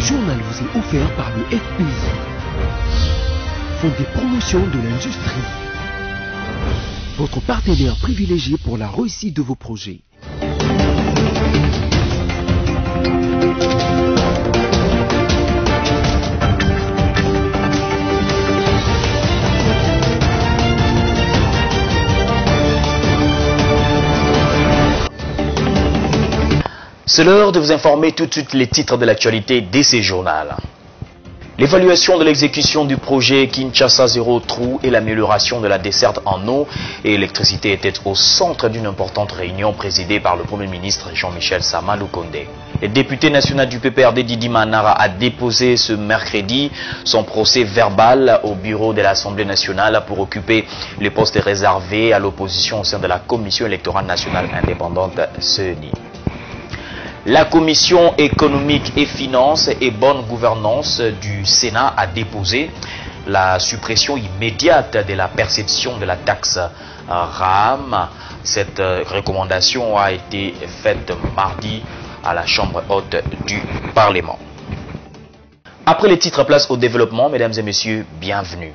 journal vous est offert par le FPI, Fonds des promotions de l'industrie, votre partenaire privilégié pour la réussite de vos projets. C'est l'heure de vous informer tout de suite les titres de l'actualité de ces journaux. L'évaluation de l'exécution du projet Kinshasa Zéro Trou et l'amélioration de la desserte en eau et électricité étaient au centre d'une importante réunion présidée par le Premier ministre Jean-Michel Sama Lukonde. Le député national du PPRD Didi Manara a déposé ce mercredi son procès verbal au bureau de l'Assemblée nationale pour occuper les postes réservés à l'opposition au sein de la Commission électorale nationale indépendante CENI. La Commission économique et finances et bonne gouvernance du Sénat a déposé la suppression immédiate de la perception de la taxe RAM. Cette recommandation a été faite mardi à la Chambre haute du Parlement. Après les titres, place au développement, mesdames et messieurs, bienvenue.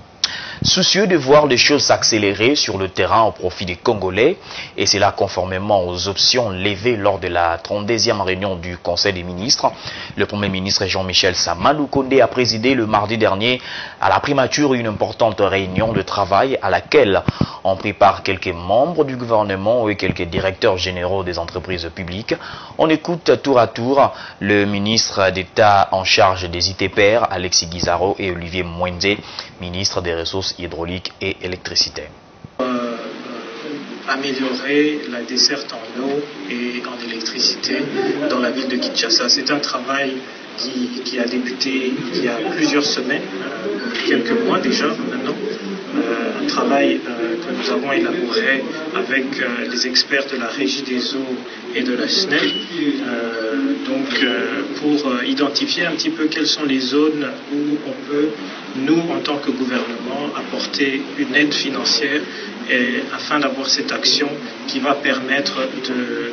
Soucieux de voir les choses s'accélérer sur le terrain au profit des Congolais, et cela conformément aux options levées lors de la 32e réunion du Conseil des ministres, le Premier ministre Jean-Michel Sama Lukonde a présidé le mardi dernier à la primature une importante réunion de travail à laquelle ont pris part quelques membres du gouvernement et quelques directeurs généraux des entreprises publiques. On écoute tour à tour le ministre d'État en charge des ITPR, Alexis Guizaro, et Olivier Mwende, ministre des Ressources hydrauliques et électricité. Améliorer la desserte en eau et en électricité dans la ville de Kinshasa. C'est un travail qui a débuté il y a plusieurs semaines, quelques mois déjà maintenant. Un travail que nous avons élaboré avec les experts de la Régie des eaux et de la SNEL, pour identifier un petit peu quelles sont les zones où on peut, nous, en tant que gouvernement, apporter une aide financière afin d'avoir cette action qui va permettre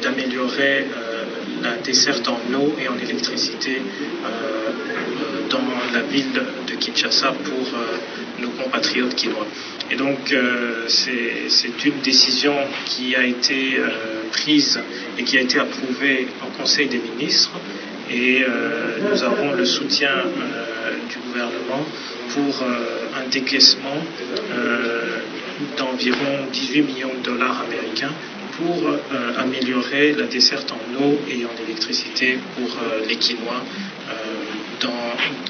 d'améliorer la desserte en eau et en électricité dans la ville de Kinshasa pour nos compatriotes kinois. Et donc c'est une décision qui a été prise et qui a été approuvée en Conseil des ministres, et nous avons le soutien du gouvernement pour un décaissement d'environ 18 millions de dollars américains pour améliorer la desserte en eau et en électricité pour les Kinois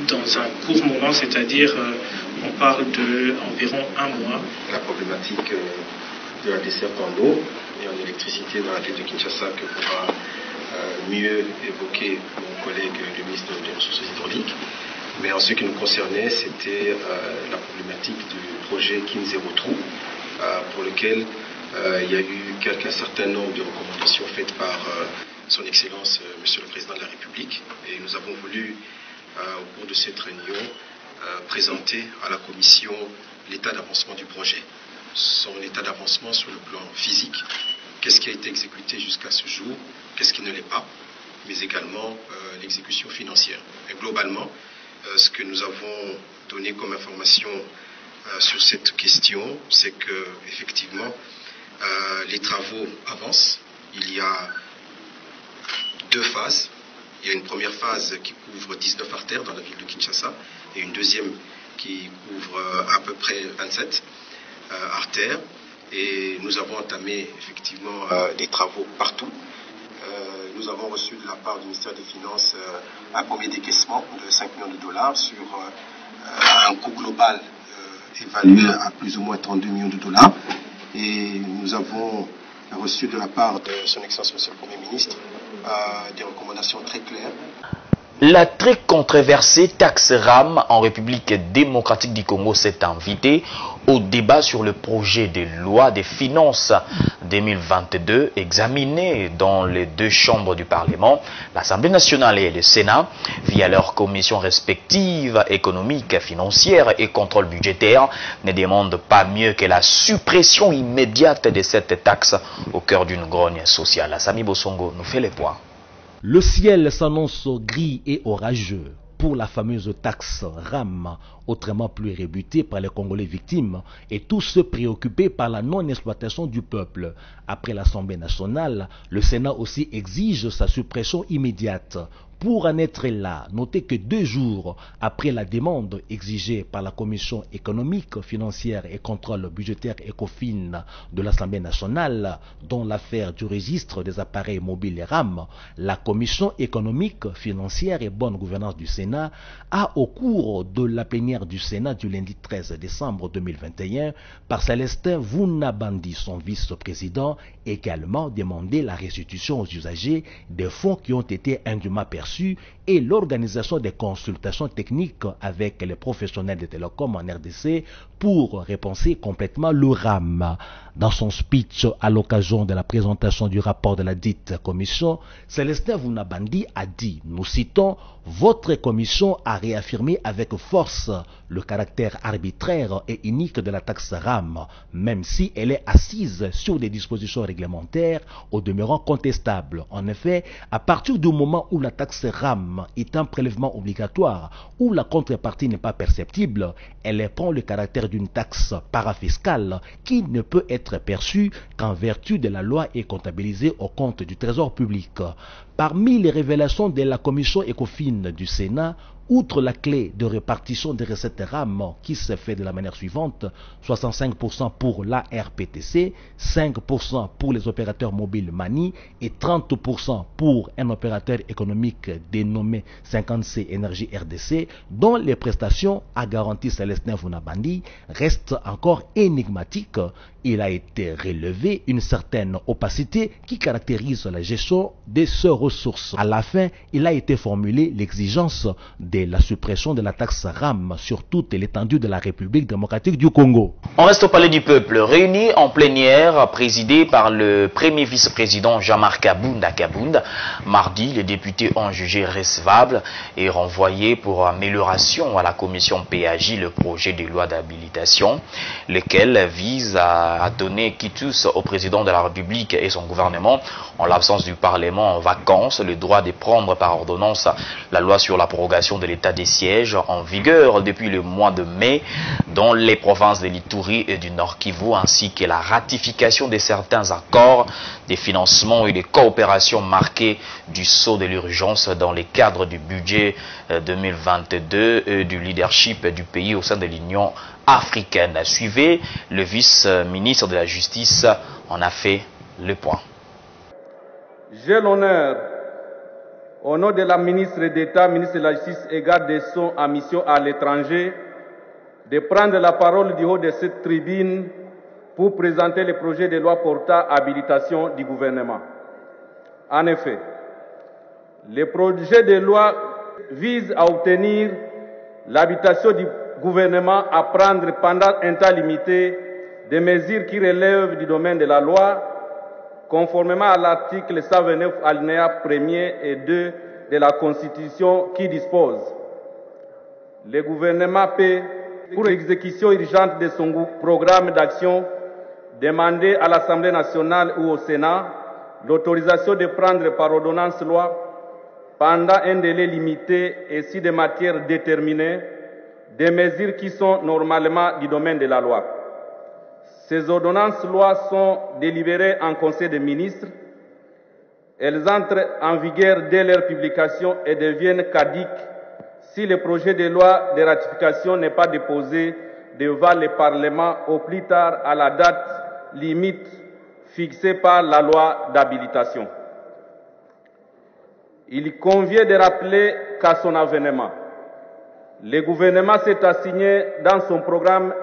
dans un court moment, c'est-à-dire on parle d'environ un mois. La problématique de la desserte en eau et en électricité dans la ville de Kinshasa que pourra mieux évoquer mon collègue le ministre des Ressources hydrauliques. Mais en ce qui nous concernait, c'était la problématique du projet Kin Zéro Trou, pour lequel il y a eu un certain nombre de recommandations faites par son Excellence, Monsieur le Président de la République. Et nous avons voulu, au cours de cette réunion, présenter à la Commission l'état d'avancement du projet. Son état d'avancement sur le plan physique, qu'est-ce qui a été exécuté jusqu'à ce jour, qu'est-ce qui ne l'est pas, mais également l'exécution financière. Et globalement, ce que nous avons donné comme information sur cette question, c'est que effectivement les travaux avancent. Il y a deux phases. Il y a une première phase qui couvre 19 artères dans la ville de Kinshasa et une deuxième qui couvre à peu près 27 artères. Et nous avons entamé effectivement des travaux partout. Nous avons reçu de la part du ministère des Finances un premier décaissement de 5 millions de dollars sur un coût global évalué à plus ou moins 32 millions de dollars. Et nous avons reçu de la part de son Excellence Monsieur le Premier ministre des recommandations très claires. La très controversée taxe RAM en République démocratique du Congo s'est invitée au débat sur le projet de loi des finances 2022 examiné dans les deux chambres du Parlement, l'Assemblée nationale et le Sénat, via leurs commissions respectives économiques, financières et contrôle budgétaire, ne demandent pas mieux que la suppression immédiate de cette taxe au cœur d'une grogne sociale. Sami Bosongo nous fait les points. Le ciel s'annonce gris et orageux. pour la fameuse taxe RAM, autrement plus rébutée par les Congolais victimes, et tous ceux préoccupés par la non-exploitation du peuple. Après l'Assemblée nationale, le Sénat aussi exige sa suppression immédiate. Pour en être là, notez que 2 jours après la demande exigée par la Commission économique, financière et contrôle budgétaire ECOFIN de l'Assemblée nationale, dont l'affaire du registre des appareils mobiles RAM, la Commission économique, financière et bonne gouvernance du Sénat a, au cours de la plénière du Sénat du lundi 13 décembre 2021, par Célestin Vunabandi, son vice-président, également demandé la restitution aux usagers des fonds qui ont été indûment perçus et l'organisation des consultations techniques avec les professionnels des télécoms en RDC pour repenser complètement le RAM. Dans son speech à l'occasion de la présentation du rapport de la dite commission, Célestin Vunabandi a dit, nous citons, « Votre commission a réaffirmé avec force le caractère arbitraire et unique de la taxe RAM, même si elle est assise sur des dispositions réglementaires au demeurant contestables. En effet, à partir du moment où la taxe RAM est un prélèvement obligatoire, où la contrepartie n'est pas perceptible, elle prend le caractère d'une taxe parafiscale qui ne peut être perçue qu'en vertu de la loi et comptabilisée au compte du Trésor public. » Parmi les révélations de la commission ECOFIN du Sénat, outre la clé de répartition des recettes RAM qui se fait de la manière suivante, 65% pour l'ARPTC, 5% pour les opérateurs mobiles Mani et 30% pour un opérateur économique dénommé 50C Énergie RDC, dont les prestations, a garanti Célestin Vunabandi, restent encore énigmatiques. Il a été relevé une certaine opacité qui caractérise la gestion de ces ressources. À la fin, il a été formulé l'exigence de la suppression de la taxe RAM sur toute l'étendue de la République démocratique du Congo. On reste au Palais du Peuple, réuni en plénière, présidé par le premier vice-président Jean-Marc Kabunda. Mardi, les députés ont jugé recevable et renvoyé pour amélioration à la commission PAJ le projet de loi d'habilitation, lequel vise à donner quitus au président de la République et son gouvernement, en l'absence du Parlement en vacances, le droit de prendre par ordonnance la loi sur la prorogation de l'état des sièges en vigueur depuis le mois de mai dans les provinces de l'Ituri et du Nord Kivu, ainsi que la ratification de certains accords de financement et de coopération marqués du sceau de l'urgence dans le cadre du budget 2022 et du leadership du pays au sein de l'Union africaine. Suivez, le vice-ministre de la Justice en a fait le point. J'ai l'honneur, au nom de la ministre d'État, ministre de la Justice et garde des Sceaux en mission à l'étranger, de prendre la parole du haut de cette tribune pour présenter le projet de loi portant habilitation du gouvernement. En effet, le projet de loi vise à obtenir l'habilitation du gouvernement à prendre pendant un temps limité des mesures qui relèvent du domaine de la loi, conformément à l'article 129 alinéa 1er et 2 de la Constitution qui dispose. Le gouvernement peut, pour exécution urgente de son programme d'action, demander à l'Assemblée nationale ou au Sénat l'autorisation de prendre par ordonnance loi pendant un délai limité et si de matières déterminées des mesures qui sont normalement du domaine de la loi. Ces ordonnances-lois sont délibérées en Conseil des ministres. Elles entrent en vigueur dès leur publication et deviennent caduques si le projet de loi de ratification n'est pas déposé devant le Parlement au plus tard à la date limite fixée par la loi d'habilitation. Il convient de rappeler qu'à son avènement, le gouvernement s'est assigné dans son programme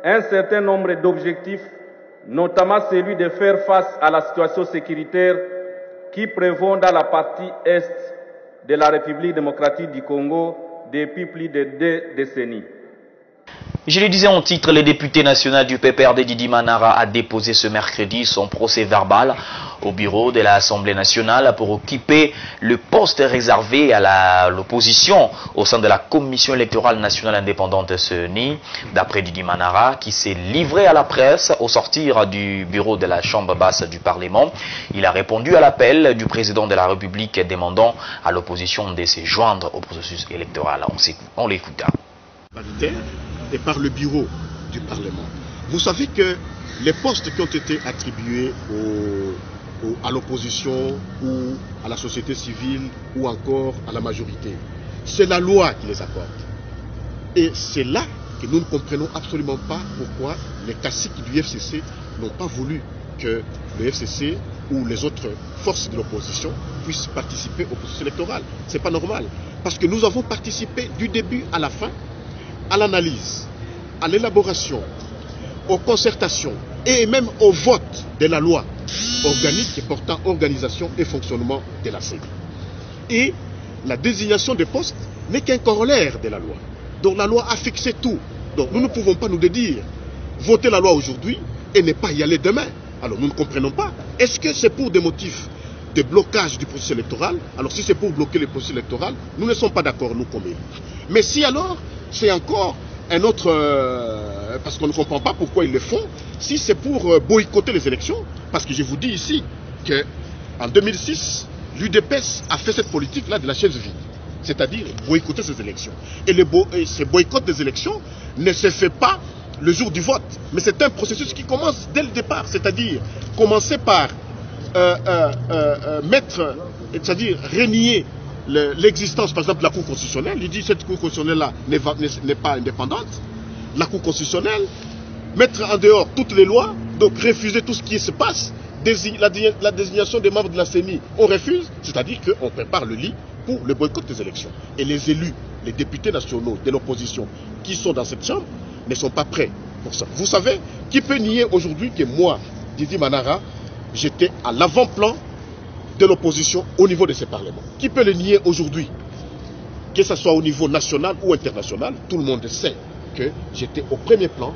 un certain nombre d'objectifs, notamment celui de faire face à la situation sécuritaire qui prévaut dans la partie est de la République démocratique du Congo depuis plus de 2 décennies. Je le disais en titre, le député national du PPRD Didi Manara a déposé ce mercredi son procès verbal au bureau de l'Assemblée nationale pour occuper le poste réservé à l'opposition au sein de la Commission électorale nationale indépendante CENI. D'après Didi Manara, qui s'est livré à la presse au sortir du bureau de la Chambre basse du Parlement, il a répondu à l'appel du président de la République demandant à l'opposition de se joindre au processus électoral. On l'écouta. Et par le bureau du Parlement. Vous savez que les postes qui ont été attribués à l'opposition ou à la société civile ou encore à la majorité, c'est la loi qui les apporte. Et c'est là que nous ne comprenons absolument pas pourquoi les caciques du FCC n'ont pas voulu que le FCC ou les autres forces de l'opposition puissent participer au processus électoral. C'est pas normal. Parce que nous avons participé du début à la fin à l'analyse, à l'élaboration, aux concertations et même au vote de la loi organique portant organisation et fonctionnement de la CENI. Et la désignation des postes n'est qu'un corollaire de la loi. Donc la loi a fixé tout. Donc nous ne pouvons pas nous dire voter la loi aujourd'hui et ne pas y aller demain. Alors nous ne comprenons pas. Est-ce que c'est pour des motifs de blocage du processus électoral? Alors si c'est pour bloquer le processus électoral, nous ne sommes pas d'accord, nous, comme élus. Mais si alors, c'est encore un autre... parce qu'on ne comprend pas pourquoi ils le font. Si c'est pour boycotter les élections, parce que je vous dis ici qu'en 2006, l'UDPS a fait cette politique-là de la chaise vide. C'est-à-dire boycotter ces élections. Et ce boycott des élections ne se fait pas le jour du vote. Mais c'est un processus qui commence dès le départ. C'est-à-dire commencer par mettre, c'est-à-dire renier l'existence, par exemple, de la Cour constitutionnelle. Il dit que cette Cour constitutionnelle-là n'est pas indépendante. La Cour constitutionnelle, mettre en dehors toutes les lois, donc refuser tout ce qui se passe, la désignation des membres de la CENI, on refuse, c'est-à-dire qu'on prépare le lit pour le boycott des élections. Et les élus, les députés nationaux de l'opposition qui sont dans cette chambre ne sont pas prêts pour ça. Vous savez, qui peut nier aujourd'hui que moi, Didi Manara, j'étais à l'avant-plan de l'opposition au niveau de ces parlements? Qui peut le nier aujourd'hui? Que ce soit au niveau national ou international, tout le monde sait que j'étais au premier plan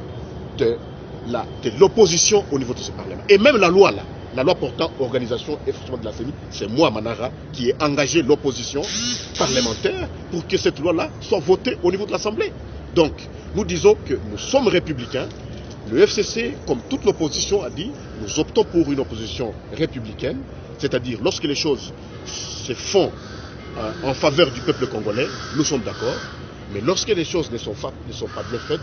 de l'opposition au niveau de ce parlement. Et même la loi là, la loi portant organisation et fonctionnement de la CENI, c'est moi, Manara, qui ai engagé l'opposition parlementaire pour que cette loi-là soit votée au niveau de l'Assemblée. Donc, nous disons que nous sommes républicains. Le FCC, comme toute l'opposition a dit, nous optons pour une opposition républicaine, c'est-à-dire lorsque les choses se font en faveur du peuple congolais, nous sommes d'accord, mais lorsque les choses ne sont pas bien faites,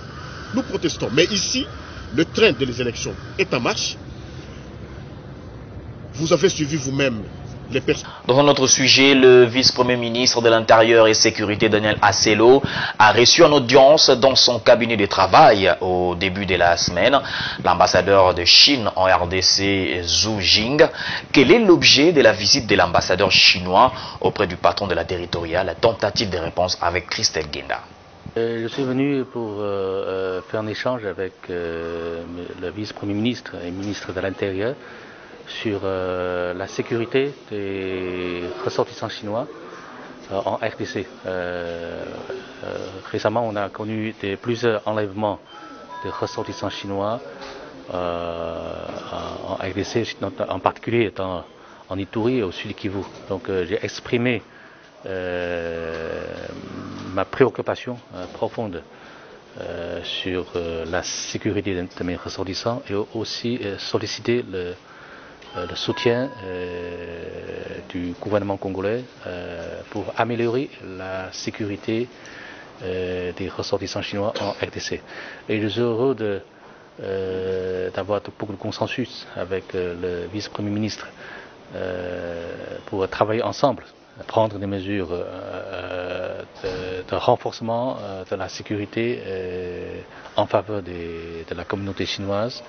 nous protestons. Mais ici, le train des élections est en marche. Vous avez suivi vous-même les personnes. Dans un autre sujet, le vice-premier ministre de l'Intérieur et Sécurité, Daniel Asselo, a reçu en audience dans son cabinet de travail au début de la semaine l'ambassadeur de Chine en RDC, Zhu Jing. Quel est l'objet de la visite de l'ambassadeur chinois auprès du patron de la territoriale? Tentative de réponse avec Christelle Guenda. Je suis venu pour faire un échange avec le vice-premier ministre et ministre de l'Intérieur sur la sécurité des ressortissants chinois en RDC. Récemment, on a connu plusieurs enlèvements de ressortissants chinois en RDC, en particulier en Ituri et au sud Kivu. Donc j'ai exprimé ma préoccupation profonde sur la sécurité de mes ressortissants et aussi solliciter le soutien du gouvernement congolais pour améliorer la sécurité des ressortissants chinois en RDC. Et je suis heureux d'avoir beaucoup de consensus avec le vice-premier ministre pour travailler ensemble, prendre des mesures de renforcement de la sécurité en faveur de la communauté chinoise.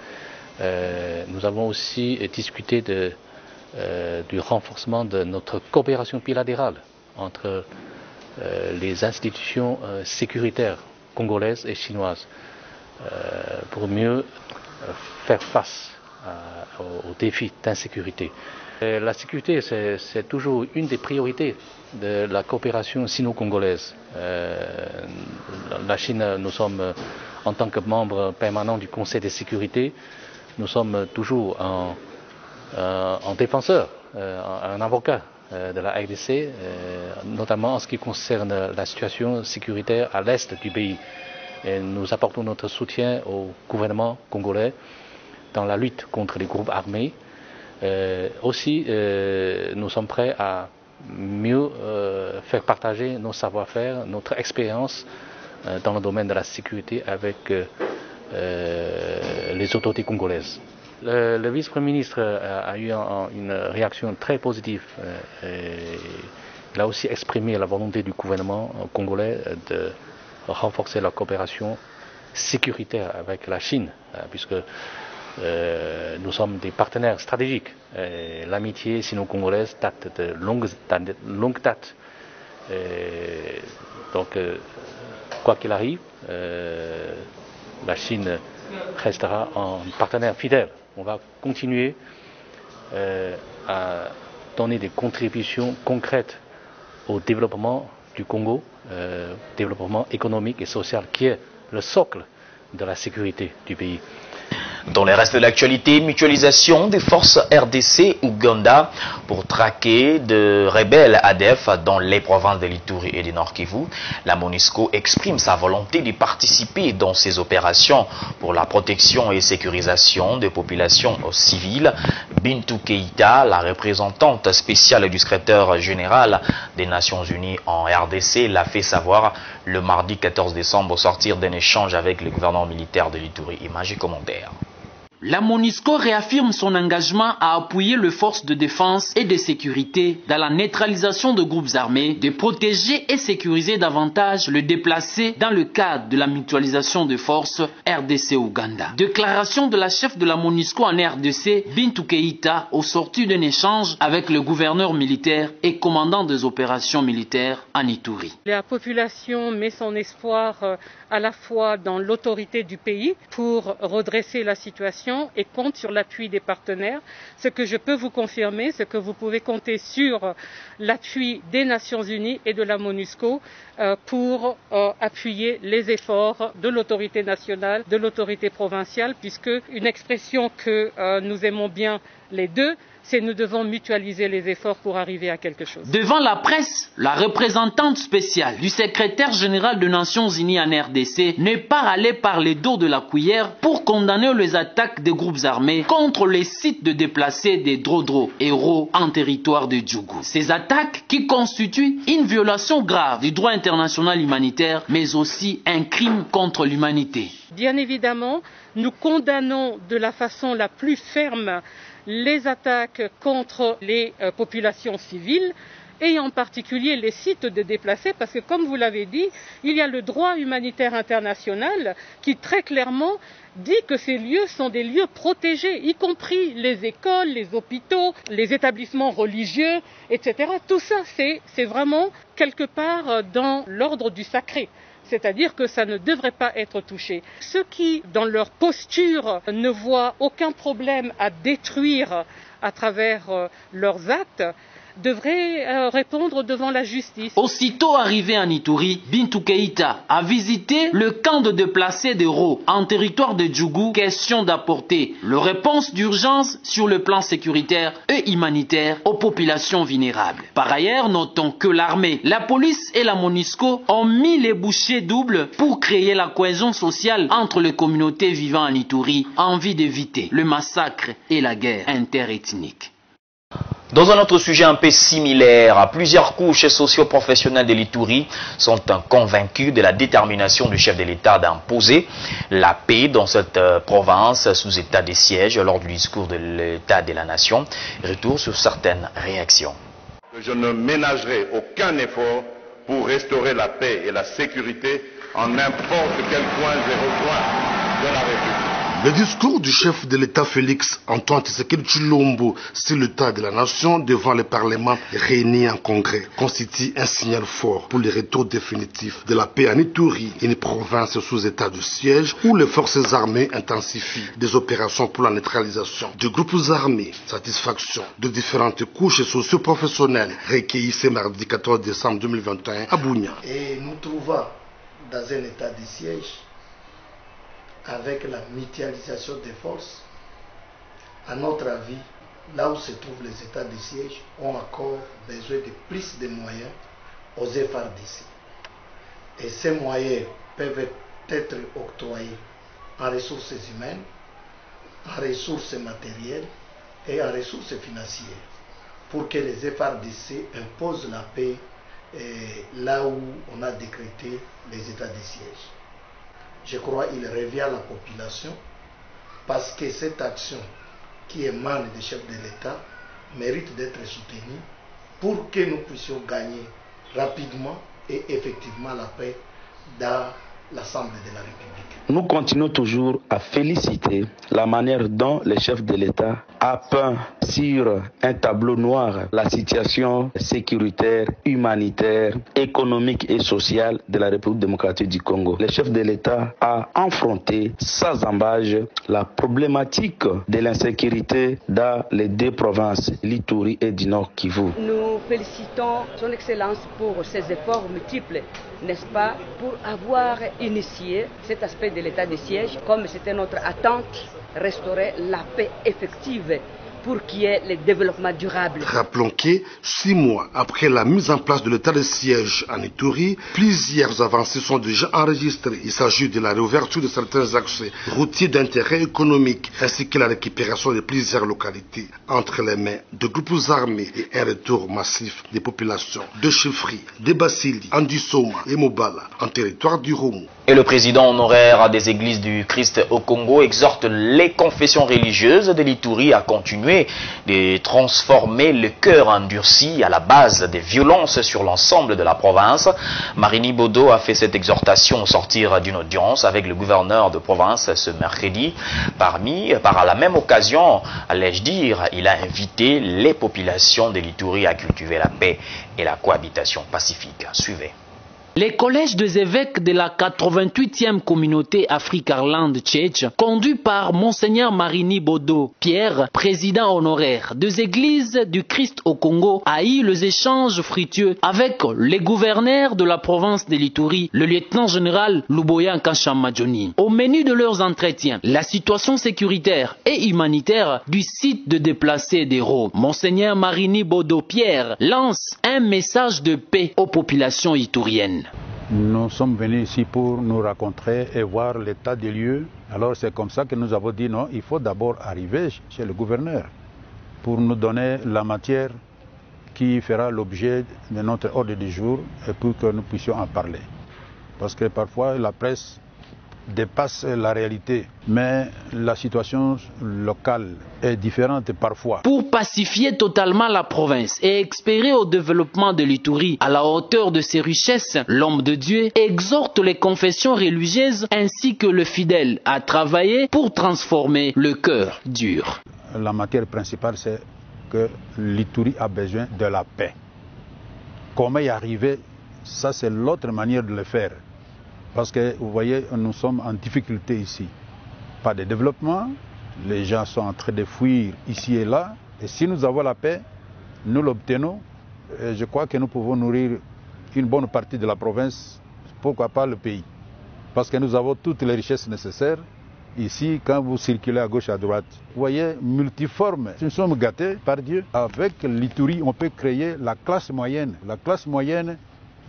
Nous avons aussi discuté du renforcement de notre coopération bilatérale entre les institutions sécuritaires congolaises et chinoises pour mieux faire face aux défis d'insécurité. La sécurité, c'est toujours une des priorités de la coopération sino-congolaise. La Chine, nous sommes, en tant que membre permanent du Conseil de sécurité, nous sommes toujours en défenseur, un avocat de la RDC, notamment en ce qui concerne la situation sécuritaire à l'est du pays. Et nous apportons notre soutien au gouvernement congolais dans la lutte contre les groupes armés. Aussi, nous sommes prêts à mieux faire partager nos savoir-faire, notre expérience dans le domaine de la sécurité avec les autorités congolaises. Le vice-premier ministre a eu une réaction très positive. Il a aussi exprimé la volonté du gouvernement congolais de renforcer la coopération sécuritaire avec la Chine, puisque nous sommes des partenaires stratégiques. L'amitié sino-congolaise date de longue date. Donc, quoi qu'il arrive, la Chine restera un partenaire fidèle. On va continuer à donner des contributions concrètes au développement du Congo, développement économique et social qui est le socle de la sécurité du pays. Dans le reste de l'actualité, mutualisation des forces RDC Ouganda pour traquer de rebelles ADF dans les provinces de l'Ituri et du Nord Kivu. La MONUSCO exprime sa volonté de participer dans ces opérations pour la protection et sécurisation des populations civiles. Bintou Keïta, la représentante spéciale du secrétaire général des Nations Unies en RDC, l'a fait savoir le mardi 14 décembre au sortir d'un échange avec le gouvernement militaire de l'Ituri. Images et commentaires. La MONUSCO réaffirme son engagement à appuyer les forces de défense et de sécurité dans la neutralisation de groupes armés, de protéger et sécuriser davantage le déplacé dans le cadre de la mutualisation des forces RDC-Ouganda. Déclaration de la chef de la MONUSCO en RDC, Bintou Keïta, au sortir d'un échange avec le gouverneur militaire et commandant des opérations militaires en Ituri. La population met son espoir à la fois dans l'autorité du pays pour redresser la situation et compte sur l'appui des partenaires. Ce que je peux vous confirmer, c'est que vous pouvez compter sur l'appui des Nations Unies et de la MONUSCO pour appuyer les efforts de l'autorité nationale, de l'autorité provinciale, puisque une expression que nous aimons bien les deux, c'est nous devons mutualiser les efforts pour arriver à quelque chose. Devant la presse, la représentante spéciale du secrétaire général des Nations Unies en RDC n'est pas allée par le dos de la cuillère pour condamner les attaques des groupes armés contre les sites de déplacés des Drodro, héros en territoire de Djougou. Ces attaques qui constituent une violation grave du droit international humanitaire, mais aussi un crime contre l'humanité. Bien évidemment, nous condamnons de la façon la plus ferme les attaques contre les populations civiles et en particulier les sites de déplacés parce que, comme vous l'avez dit, il y a le droit humanitaire international qui très clairement dit que ces lieux sont des lieux protégés, y compris les écoles, les hôpitaux, les établissements religieux, etc. Tout ça, c'est vraiment quelque part dans l'ordre du sacré. C'est-à-dire que ça ne devrait pas être touché. Ceux qui, dans leur posture, ne voient aucun problème à détruire à travers leurs actes, devraient répondre devant la justice. Aussitôt arrivé en Ituri, Bintou Keïta a visité le camp de déplacés de Ro en territoire de Djougou, question d'apporter les réponses d'urgence sur le plan sécuritaire et humanitaire aux populations vulnérables. Par ailleurs, notons que l'armée, la police et la MONUSCO ont mis les bouchées doubles pour créer la cohésion sociale entre les communautés vivant en Ituri en vue d'éviter le massacre et la guerre interethnique. Dans un autre sujet un peu similaire, plusieurs couches socio-professionnelles de l'Ituri sont convaincues de la détermination du chef de l'État d'imposer la paix dans cette province sous état de siège lors du discours de l'État de la Nation. Retour sur certaines réactions. Je ne ménagerai aucun effort pour restaurer la paix et la sécurité en n'importe quel coin et recoin de la République. Le discours du chef de l'État Félix Antoine Tshisekedi Tshilombo sur l'état de la nation devant le Parlement réuni en congrès constitue un signal fort pour le retour définitif de la paix en Ituri, une province sous état de siège où les forces armées intensifient des opérations pour la neutralisation de groupes armés, satisfaction de différentes couches socio-professionnelles recueillies ce mardi 14 décembre 2021 à Bunia. Et nous trouvons dans un état de siège avec la mutualisation des forces. À notre avis, là où se trouvent les états de siège ont encore besoin de plus de moyens aux FARDC. Et ces moyens peuvent être octroyés en ressources humaines, en ressources matérielles et en ressources financières pour que les FARDC imposent la paix là où on a décrété les états de siège. Je crois qu'il revient à la population parce que cette action qui émane des chefs de l'État mérite d'être soutenue pour que nous puissions gagner rapidement et effectivement la paix dans l'Assemblée de la République. Nous continuons toujours à féliciter la manière dont le chef de l'État a peint sur un tableau noir la situation sécuritaire, humanitaire, économique et sociale de la République démocratique du Congo. Le chef de l'État a affronté sans embâche la problématique de l'insécurité dans les deux provinces, l'Ituri et du Nord Kivu. Nous félicitons son Excellence pour ses efforts multiples, n'est-ce pas, pour avoir initié cet aspect de l'état de siège, comme c'était notre attente, restaurer la paix effective pour qu'il y ait le développement durable. Rappelons que 6 mois après la mise en place de l'état de siège en Ituri, plusieurs avancées sont déjà enregistrées. Il s'agit de la réouverture de certains accès routiers d'intérêt économique, ainsi que la récupération de plusieurs localités entre les mains de groupes armés et un retour massif des populations de Chefri, de Basili, Andissoma et Mobala, en territoire du Romo. Et le président honoraire des églises du Christ au Congo exhorte les confessions religieuses de l'Ituri à continuer de transformer le cœur endurci à la base des violences sur l'ensemble de la province. Marini Bodo a fait cette exhortation au sortir d'une audience avec le gouverneur de province ce mercredi. Par la même occasion, allais-je dire, il a invité les populations de l'Ituri à cultiver la paix et la cohabitation pacifique. Suivez. Les collèges des évêques de la 88e communauté Afrique-Irlande Tchétch, conduit par Monseigneur Marini Bodo Pierre, président honoraire des églises du Christ au Congo, a eu les échanges fructueux avec les gouverneurs de la province de l'Ituri, le lieutenant-général Luboya Nkanshamadjoni. Au menu de leurs entretiens, la situation sécuritaire et humanitaire du site de déplacés d'Hérault. Monseigneur Marini Bodo Pierre lance un message de paix aux populations ituriennes. Nous sommes venus ici pour nous rencontrer et voir l'état des lieux. Alors c'est comme ça que nous avons dit non, il faut d'abord arriver chez le gouverneur pour nous donner la matière qui fera l'objet de notre ordre du jour et pour que nous puissions en parler. Parce que parfois la presse dépasse la réalité, mais la situation locale est différente parfois. Pour pacifier totalement la province et espérer au développement de l'Ituri à la hauteur de ses richesses, l'homme de Dieu exhorte les confessions religieuses ainsi que le fidèle à travailler pour transformer le cœur dur. La matière principale, c'est que l'Ituri a besoin de la paix. Comment y arriver, ça c'est l'autre manière de le faire. Parce que vous voyez, nous sommes en difficulté ici. Pas de développement, les gens sont en train de fuir ici et là. Et si nous avons la paix, nous l'obtenons. Et je crois que nous pouvons nourrir une bonne partie de la province, pourquoi pas le pays. Parce que nous avons toutes les richesses nécessaires. Ici, quand vous circulez à gauche, à droite, vous voyez, multiforme. Nous sommes gâtés par Dieu. Avec l'Ituri, on peut créer la classe moyenne. La classe moyenne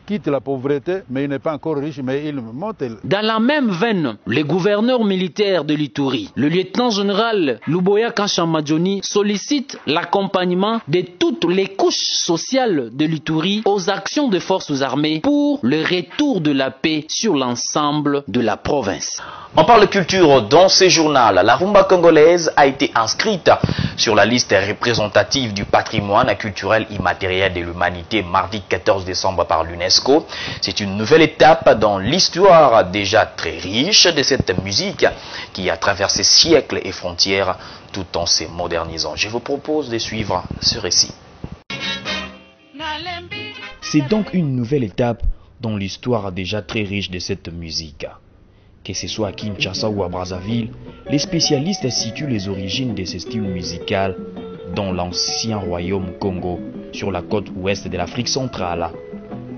quitte la pauvreté, mais il n'est pas encore riche, mais il monte. Dans la même veine, le gouverneur militaire de l'Ituri, le lieutenant-général Luboya Nkanshamadjoni, sollicite l'accompagnement de toutes les couches sociales de l'Ituri aux actions des forces armées pour le retour de la paix sur l'ensemble de la province. On parle culture dans ce journal. La rumba congolaise a été inscrite sur la liste représentative du patrimoine culturel immatériel de l'humanité mardi 14 décembre par l'UNESCO. C'est une nouvelle étape dans l'histoire déjà très riche de cette musique qui a traversé siècles et frontières tout en se modernisant. Je vous propose de suivre ce récit. C'est donc une nouvelle étape dans l'histoire déjà très riche de cette musique. Que ce soit à Kinshasa ou à Brazzaville, les spécialistes situent les origines de ce style musical dans l'ancien royaume Congo, sur la côte ouest de l'Afrique centrale.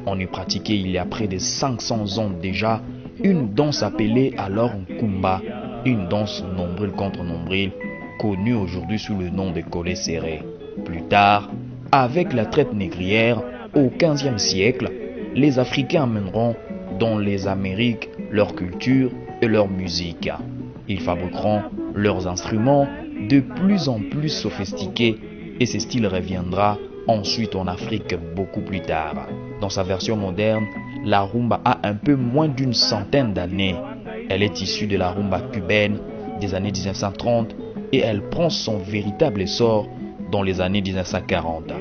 On y pratiquait il y a près de 500 ans déjà une danse appelée alors Nkumba, une danse nombril contre nombril, connue aujourd'hui sous le nom de collet serré. Plus tard, avec la traite négrière, au XVe siècle, les Africains amèneront dans les Amériques leur culture et leur musique. Ils fabriqueront leurs instruments de plus en plus sophistiqués et ce style reviendra ensuite en Afrique beaucoup plus tard. Dans sa version moderne, la rumba a un peu moins d'une centaine d'années. Elle est issue de la rumba cubaine des années 1930 et elle prend son véritable essor dans les années 1940.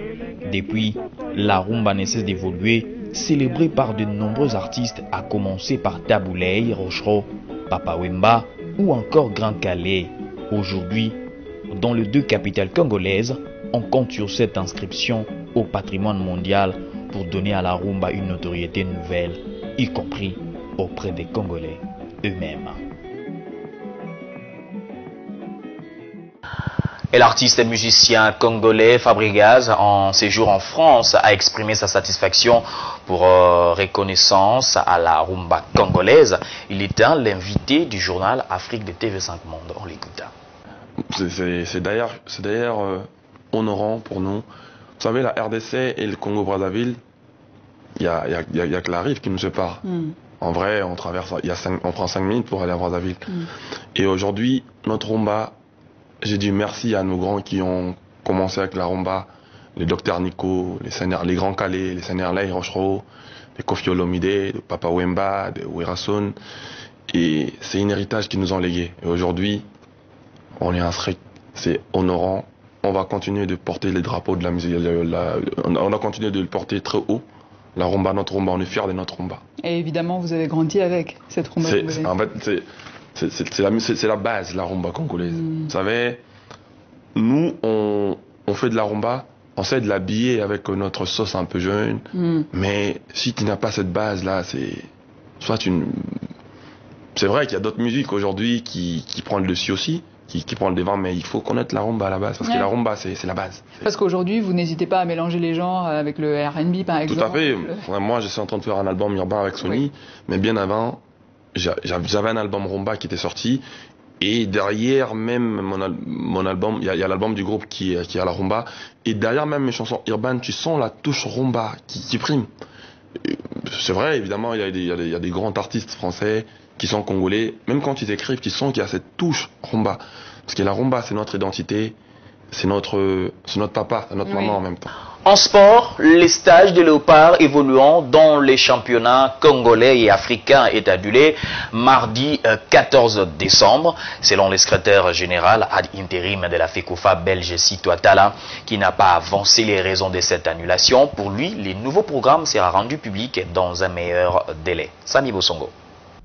Depuis, la rumba ne cesse d'évoluer, célébrée par de nombreux artistes, à commencer par Tabouley, Rochereau, Papa Wemba ou encore Grand Calais. Aujourd'hui, dans les deux capitales congolaises, on compte sur cette inscription au patrimoine mondial pour donner à la rumba une notoriété nouvelle, y compris auprès des Congolais eux-mêmes. Et l'artiste et musicien congolais Fabregas, en séjour en France, a exprimé sa satisfaction pour reconnaissance à la rumba congolaise. Il était l'invité du journal Afrique de TV5 Monde. On l'écoute. C'est d'ailleurs honorant pour nous. Vous savez, la RDC et le Congo-Brazzaville, il y a que la rive qui nous sépare. En vrai, on traverse, on prend 5 minutes pour aller à Brazzaville. Et aujourd'hui, notre rumba, j'ai dit merci à nos grands qui ont commencé avec la rumba, les Dr Nico, les grands Calais, les Senerlei Rochereau, les Kofi Olomide, les Papa Wemba, les Werason. Et c'est un héritage qu'ils nous ont légué. Et aujourd'hui, on est inscrit, c'est honorant. On va continuer de porter les drapeaux de la musique, on va continuer de le porter très haut. La rumba, notre rumba, on est fiers de notre rumba. Et évidemment, vous avez grandi avec cette rumba. En fait, c'est la base, la rumba congolaise. Vous savez, nous, on fait de la rumba, on sait de l'habiller avec notre sauce un peu jeune, mais si tu n'as pas cette base-là, c'est vrai qu'il y a d'autres musiques aujourd'hui qui prennent le dessus aussi, qui prennent le devant, mais il faut connaître la rumba à la base, parce que la rumba, c'est la base. Parce qu'aujourd'hui, vous n'hésitez pas à mélanger les genres avec le R&B, par exemple. Tout à fait. Moi, je suis en train de faire un album urbain avec Sony, mais bien avant, j'avais un album rumba qui était sorti, et derrière même mon album, il y a l'album du groupe qui a la rumba, et derrière même mes chansons urbaines, tu sens la touche rumba qui prime. C'est vrai, évidemment, il y a des grands artistes français qui sont congolais, même quand ils écrivent, tu sens qu'il y a cette touche rumba. Parce que la rumba, c'est notre identité, c'est notre papa, c'est notre maman en même temps. En sport, les stages de léopards évoluant dans les championnats congolais et africains est annulé mardi 14 décembre, selon le secrétaire général ad interim de la FECOFA belge Sito Atala, qui n'a pas avancé les raisons de cette annulation. Pour lui, le nouveau programme sera rendu public dans un meilleur délai. Sami Bosongo.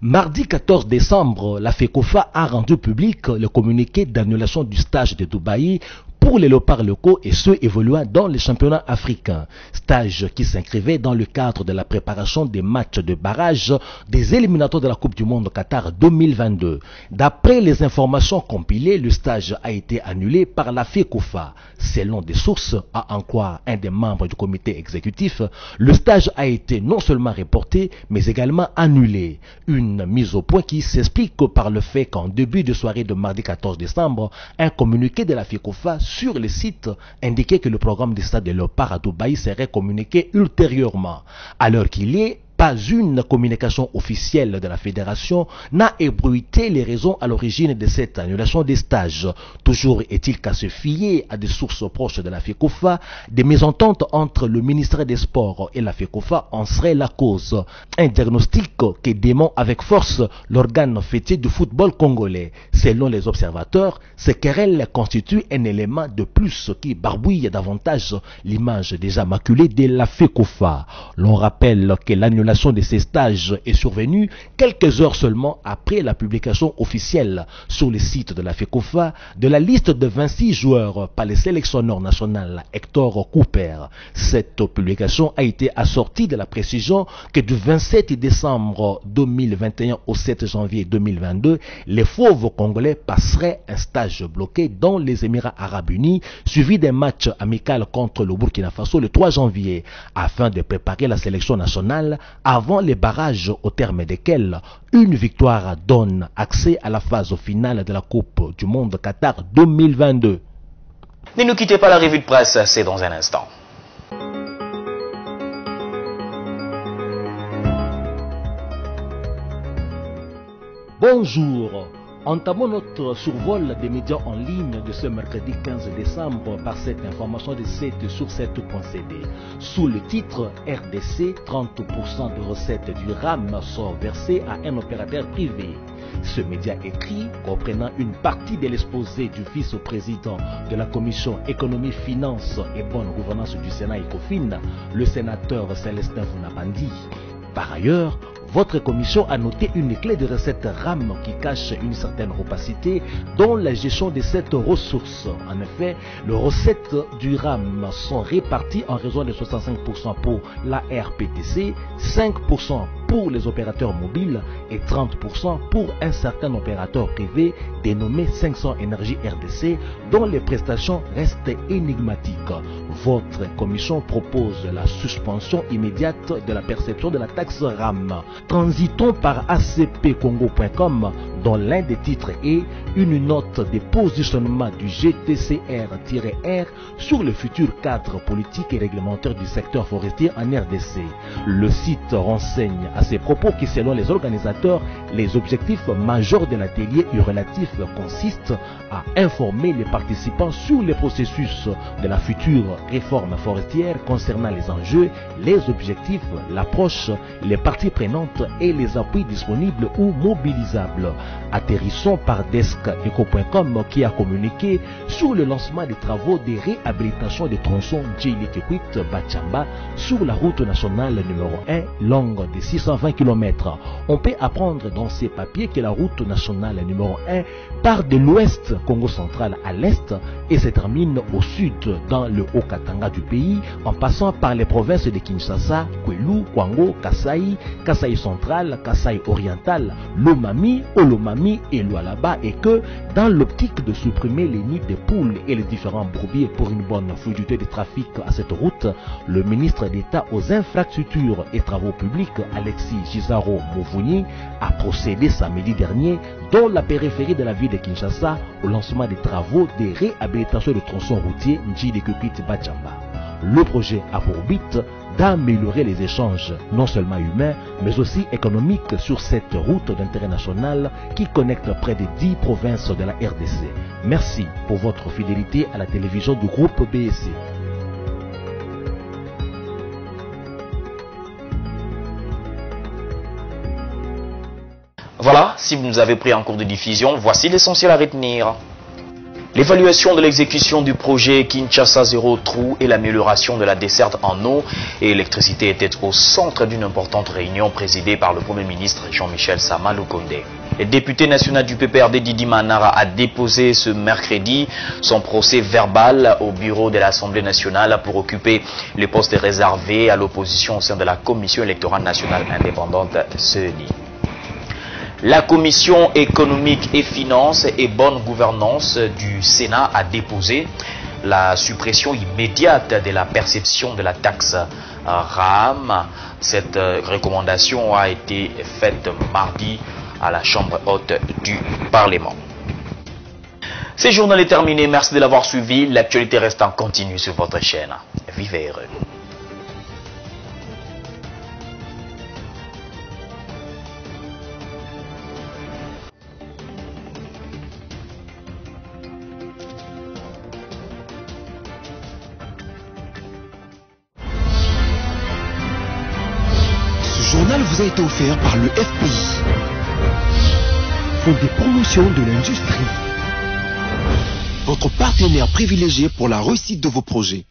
Mardi 14 décembre, la FECOFA a rendu public le communiqué d'annulation du stage de Dubaï pour les léopards locaux et ceux évoluant dans les championnats africains. Stage qui s'inscrivait dans le cadre de la préparation des matchs de barrage des éliminatoires de la Coupe du Monde Qatar 2022. D'après les informations compilées, le stage a été annulé par la FECOFA. Selon des sources, à en croire un des membres du comité exécutif, le stage a été non seulement reporté, mais également annulé. Une mise au point qui s'explique par le fait qu'en début de soirée de mardi 14 décembre, un communiqué de la FECOFA sur le site indiquait que le programme des stades de léopards à Dubaï serait communiqué ultérieurement. Alors qu'il y est, Pas une communication officielle de la fédération n'a ébruité les raisons à l'origine de cette annulation des stages. Toujours est-il qu'à se fier à des sources proches de la FECOFA, des mésententes entre le ministère des Sports et la FECOFA en seraient la cause. Un diagnostic qui dément avec force l'organe fêtier du football congolais. Selon les observateurs, ces querelles constituent un élément de plus qui barbouille davantage l'image déjà maculée de la FECOFA. L'on rappelle que l'annulation de ces stages est survenue quelques heures seulement après la publication officielle sur le site de la FECOFA de la liste de 26 joueurs par le sélectionneur national Hector Cooper. Cette publication a été assortie de la précision que du 27 décembre 2021 au 7 janvier 2022, les fauves congolais passeraient un stage bloqué dans les Émirats Arabes Unis, suivi d'un match amical contre le Burkina Faso le 3 janvier, afin de préparer la sélection nationale avant les barrages au terme desquels une victoire donne accès à la phase finale de la Coupe du Monde Qatar 2022. Ne nous quittez pas, la revue de presse, c'est dans un instant. Bonjour. Entamons notre survol des médias en ligne de ce mercredi 15 décembre par cette information de 7 sur 7.cd. Sous le titre RDC, 30% de recettes du RAM sont versées à un opérateur privé. Ce média écrit, comprenant une partie de l'exposé du vice-président de la Commission économie, finances et bonne gouvernance du Sénat ECOFIN, le sénateur Célestin Funabandi. Par ailleurs, votre commission a noté une clé de recette RAM qui cache une certaine opacité dans la gestion de cette ressource. En effet, les recettes du RAM sont réparties en raison de 65% pour la RPTC, 5% pour les opérateurs mobiles et 30% pour un certain opérateur privé dénommé 500 Énergie RDC, dont les prestations restent énigmatiques. Votre commission propose la suspension immédiate de la perception de la taxe RAM. Transitons par acpcongo.com, dont l'un des titres est une note de positionnement du GTCR-R sur le futur cadre politique et réglementaire du secteur forestier en RDC. Le site renseigne à ces propos que, selon les organisateurs, les objectifs majeurs de l'atelier relatif consistent à informer les participants sur les processus de la future réforme forestière concernant les enjeux, les objectifs, l'approche, les parties prenantes et les appuis disponibles ou mobilisables. Atterrissons par desk-eco.com qui a communiqué sur le lancement des travaux de réhabilitation des tronçons Djili-Kikwit-Bachamba sur la route nationale numéro 1 longue de 620 km. On peut apprendre dans ces papiers que la route nationale numéro 1 part de l'ouest Congo central à l'est et se termine au sud dans le Haut-Katanga du pays en passant par les provinces de Kinshasa, Kwilu, Kwango, Kasai, Kasai central, Kasai oriental, Lomami, Olomami et Lualaba, et que dans l'optique de supprimer les nids de poules et les différents bourbiers pour une bonne fluidité du trafic à cette route, le ministre d'État aux infrastructures et travaux publics Alexis Gisaro Mouvuni a procédé samedi dernier dans la périphérie de la ville de Kinshasa au lancement des travaux de réhabilitation du tronçon routier Djili-Kikwit-Bachamba. Le projet a pour but d'améliorer les échanges, non seulement humains, mais aussi économiques sur cette route d'intérêt national qui connecte près de 10 provinces de la RDC. Merci pour votre fidélité à la télévision du groupe BSC. Voilà, si vous nous avez pris en cours de diffusion, voici l'essentiel à retenir. L'évaluation de l'exécution du projet Kinshasa Zéro Trou et l'amélioration de la desserte en eau et électricité étaient au centre d'une importante réunion présidée par le Premier ministre Jean-Michel Sama Lukonde. Le député national du PPRD Didi Manara a déposé ce mercredi son procès verbal au bureau de l'Assemblée nationale pour occuper les postes réservés à l'opposition au sein de la Commission électorale nationale indépendante CENI. La Commission économique et finances et bonne gouvernance du Sénat a déposé la suppression immédiate de la perception de la taxe RAM. Cette recommandation a été faite mardi à la Chambre haute du Parlement. Ce journal est terminé. Merci de l'avoir suivi. L'actualité reste en continu sur votre chaîne. Vivez heureux. journal vous a été offert par le FPI, Fonds des promotions de l'industrie, votre partenaire privilégié pour la réussite de vos projets.